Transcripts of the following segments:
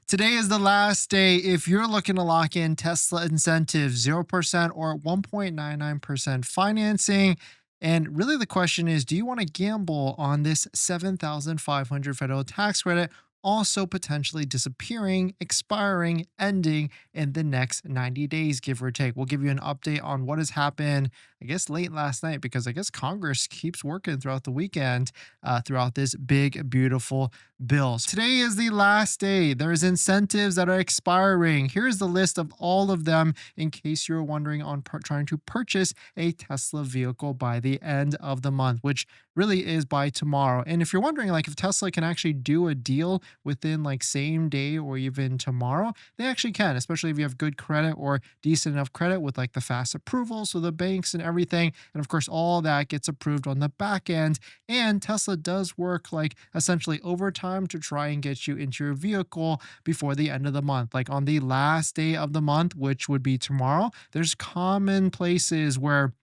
Today is the last day if you're looking to lock in Tesla incentives, 0% or 1.99% financing. And really, the question is, do you want to gamble on this 7,500 federal tax credit also potentially disappearing, expiring, ending in the next 90 days, give or take? We'll give you an update on what has happened, I guess, late last night, because I guess Congress keeps working throughout the weekend, throughout this big, beautiful bills. Today is the last day. There's incentives that are expiring. Here's the list of all of them in case you're wondering on trying to purchase a Tesla vehicle by the end of the month, which really is by tomorrow. And if you're wondering like if Tesla can actually do a deal within like same day or even tomorrow, they actually can, especially if you have good credit or decent enough credit with like the fast approval, so the banks and everything. And of course, all that gets approved on the back end. And Tesla does work like essentially overtime to try and get you into your vehicle before the end of the month. Like on the last day of the month, which would be tomorrow, there's common places where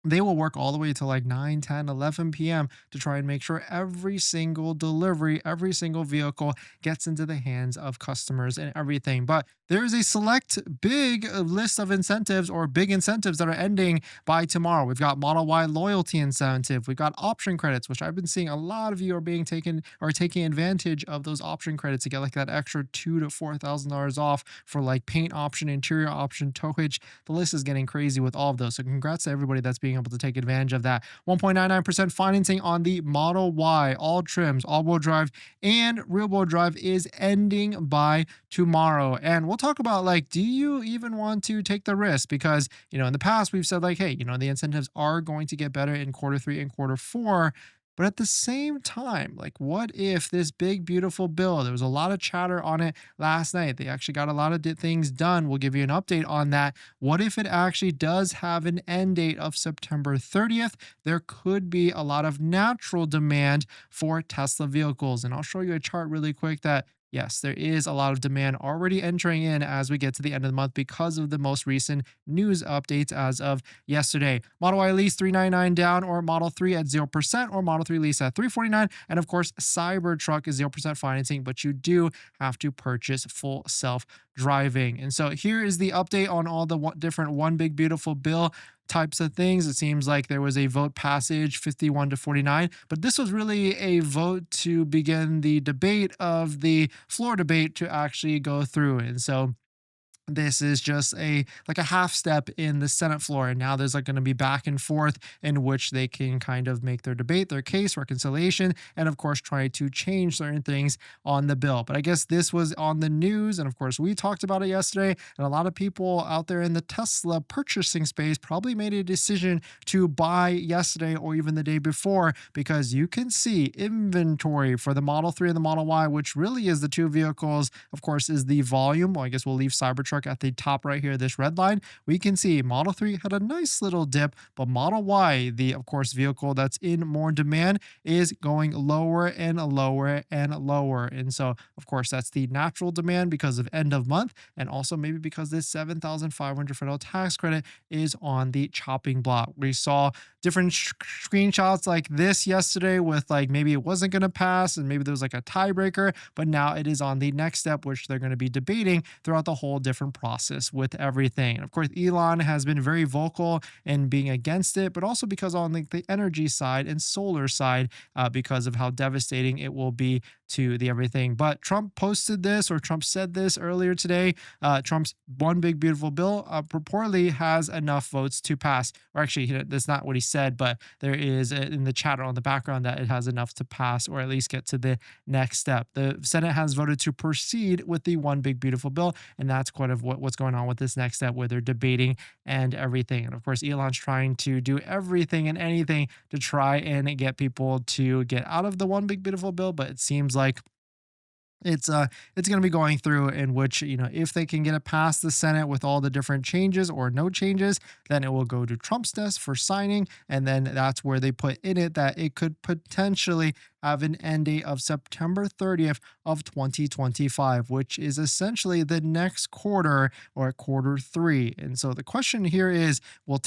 they will work all the way to like 9, 10, 11 p.m. to try and make sure every single delivery, every single vehicle gets into the hands of customers and everything. But there is a select big list of incentives or big incentives that are ending by tomorrow. We've got Model Y loyalty incentive. We've got option credits, which I've been seeing a lot of you are being taken or taking advantage of those option credits to get like that extra $2,000 to $4,000 off for like paint option, interior option, towage. The list is getting crazy with all of those. So congrats to everybody that's being able to take advantage of that. 1.99% financing on the Model Y, all trims, all-wheel drive, and rear-wheel drive is ending by tomorrow. And we'll talk about like, do you even want to take the risk? Because, in the past we've said like, hey, the incentives are going to get better in quarter three and quarter four. But at the same time, like, what if this big, beautiful bill, there was a lot of chatter on it last night. They actually got a lot of things done. We'll give you an update on that. What if it actually does have an end date of September 30th? There could be a lot of natural demand for Tesla vehicles. And I'll show you a chart really quick that yes, there is a lot of demand already entering in as we get to the end of the month because of the most recent news updates as of yesterday. Model Y lease 399 down, or Model 3 at 0%, or Model 3 lease at 349. And of course, Cybertruck is 0% financing, but you do have to purchase full self driving. And so here is the update on all the different one big beautiful bill types of things. It seems like there was a vote passage 51-49, but this was really a vote to begin the debate of the floor debate to actually go through. And so this is just a like a half step in the Senate floor, and now there's like going to be back and forth in which they can kind of make their debate, their case, reconciliation, and of course try to change certain things on the bill. But I guess this was on the news, and of course we talked about it yesterday, and a lot of people out there in the Tesla purchasing space probably made a decision to buy yesterday or even the day before, because you can see inventory for the Model 3 and the Model Y, which really is the two vehicles, of course, is the volume. Well, I guess we'll leave Cybertruck at the top right here, this red line. We can see Model 3 had a nice little dip, but Model Y, the of course vehicle that's in more demand, is going lower and lower and lower. And so of course that's the natural demand because of end of month, and also maybe because this 7,500 federal tax credit is on the chopping block. We saw different screenshots like this yesterday with like maybe it wasn't going to pass and maybe there was like a tiebreaker, but now it is on the next step, which they're going to be debating throughout the whole different process with everything. And of course, Elon has been very vocal in being against it, but also because on the energy side and solar side, because of how devastating it will be to the everything. But Trump posted this, or Trump said this earlier today. Trump's one big beautiful bill purportedly has enough votes to pass. Or actually, that's not what he said, but there is in the chatter on the background that it has enough to pass or at least get to the next step. The Senate has voted to proceed with the one big beautiful bill, and that's quite of what's going on with this next step where they're debating and everything. And of course, Elon's trying to do everything and anything to try and get people to get out of the one big beautiful bill, but it seems like it's going to be going through, in which, if they can get it past the Senate with all the different changes or no changes, then it will go to Trump's desk for signing, and then that's where they put in it that it could potentially have an end date of September 30th of 2025, which is essentially the next quarter or quarter three. And so the question here is, will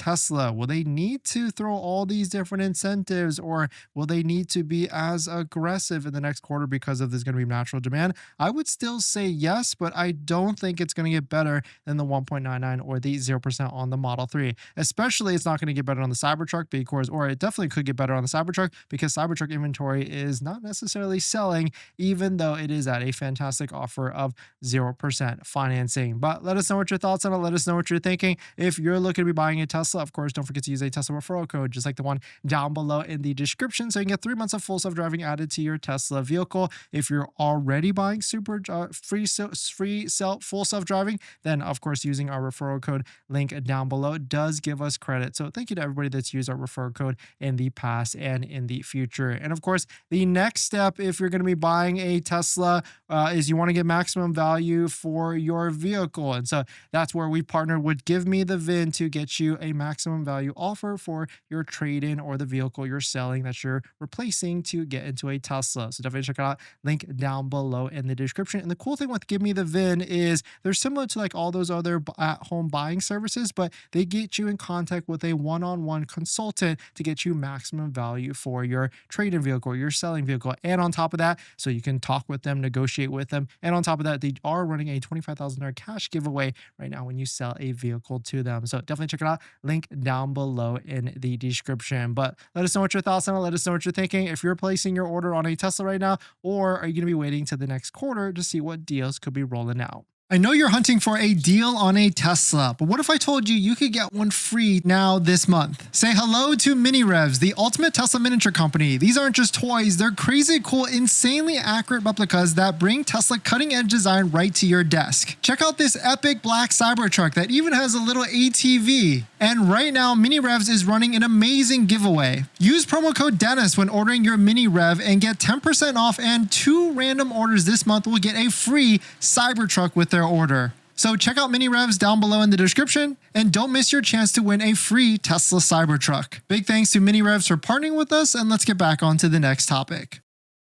they need to throw all these different incentives, or will they need to be as aggressive in the next quarter because of there's going to be natural demand? I would still say yes, but I don't think it's going to get better than the 1.99 or the 0% on the Model 3. Especially it's not going to get better on the Cybertruck because, or it definitely could get better on the Cybertruck because Cybertruck inventory is not necessarily selling, even though it is at a fantastic offer of 0% financing. But let us know what your thoughts on it. Let us know what you're thinking. If you're looking to be buying a Tesla, of course, don't forget to use a Tesla referral code, just like the one down below in the description, so you can get 3 months of full self-driving added to your Tesla vehicle. If you're already buying full self-driving, then of course using our referral code link down below does give us credit. So thank you to everybody that's used our referral code in the past and in the future. And of course, the next step, if you're going to be buying a Tesla, is you want to get maximum value for your vehicle. And so that's where we partnered with Give Me the VIN to get you a maximum value offer for your trade-in or the vehicle you're selling that you're replacing to get into a Tesla. So definitely check it out. Link down below in the description. And the cool thing with Give Me the VIN is they're similar to like all those other at-home buying services, but they get you in contact with a one-on-one consultant to get you maximum value for your trade-in vehicle, your selling vehicle. And on top of that, so you can talk with them, negotiate with them. And on top of that, they are running a $25,000 cash giveaway right now when you sell a vehicle to them. So definitely check it out. Link down below in the description. But let us know what your thoughts on it. Let us know what you're thinking. If you're placing your order on a Tesla right now, or are you going to be waiting to the next quarter to see what deals could be rolling out? I know you're hunting for a deal on a Tesla, but what if I told you you could get one free now this month? Say hello to Mini Revs, the ultimate Tesla miniature company. These aren't just toys, they're crazy cool, insanely accurate replicas that bring Tesla cutting edge design right to your desk. Check out this epic black Cybertruck that even has a little ATV. And right now, Mini Revs is running an amazing giveaway. Use promo code Dennis when ordering your Mini Rev and get 10% off, and 2 random orders this month will get a free Cybertruck with their order. So check out Mini Revs down below in the description, and don't miss your chance to win a free Tesla Cybertruck. Big thanks to Mini Revs for partnering with us, and let's get back on to the next topic.